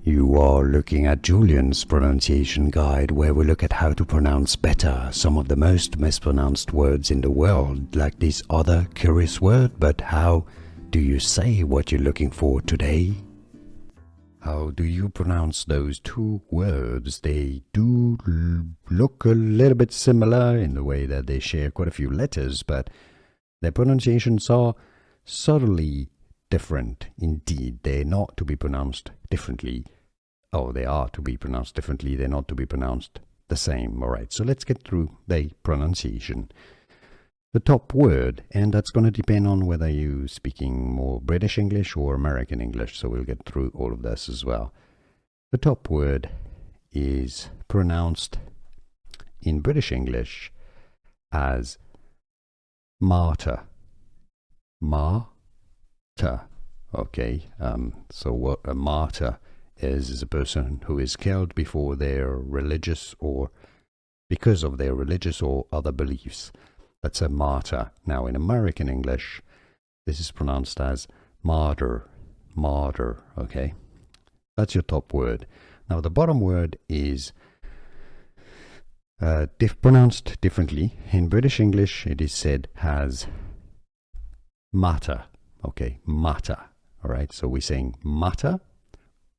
You are looking at Julian's pronunciation guide, where we look at how to pronounce better some of the most mispronounced words in the world, like this other curious word. But how do you say what you're looking for today? How do you pronounce those two words? They do look a little bit similar in the way that they share quite a few letters, but their pronunciations are subtly different. Indeed, they're not to be pronounced differently. Oh, they are to be pronounced differently. They're not to be pronounced the same. All right, so let's get through the pronunciation. The top word, and that's going to depend on whether you're speaking more British English or American English, so we'll get through all of this as well. The top word is pronounced in British English as martyr. Martyr. Okay, so what a martyr is a person who is killed before their religious or because of their religious or other beliefs. That's a martyr. Now, in American English, this is pronounced as martyr. Martyr, okay? That's your top word. Now, the bottom word is pronounced differently. In British English, it is said as matter, okay? Matter, all right? So we're saying matter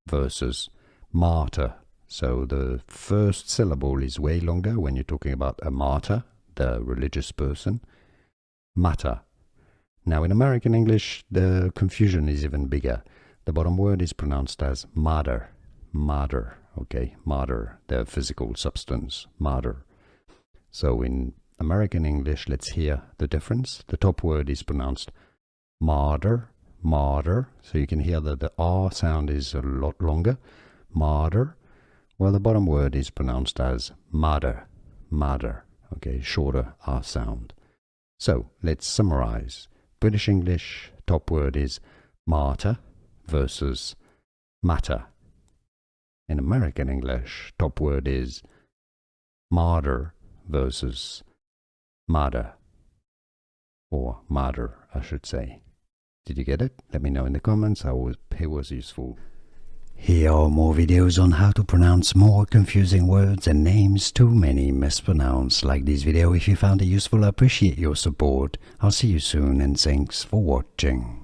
versus martyr. So the first syllable is way longer when you're talking about a martyr, the religious person. Matter. Now in American English, the confusion is even bigger. The bottom word is pronounced as matter. Matter, okay? Matter, the physical substance, matter. So in American English, let's hear the difference. The top word is pronounced martyr. Martyr. So you can hear that the R sound is a lot longer. Martyr. Well, the bottom word is pronounced as matter. Matter. Okay, shorter R sound. So let's summarize. British English, top word is martyr versus matter. In American English, top word is martyr versus matter. Or matter, I should say. Did you get it? Let me know in the comments. I hope it was useful. Here are more videos on how to pronounce more confusing words and names too many mispronounced. Like this video if you found it useful. I appreciate your support. I'll see you soon and thanks for watching.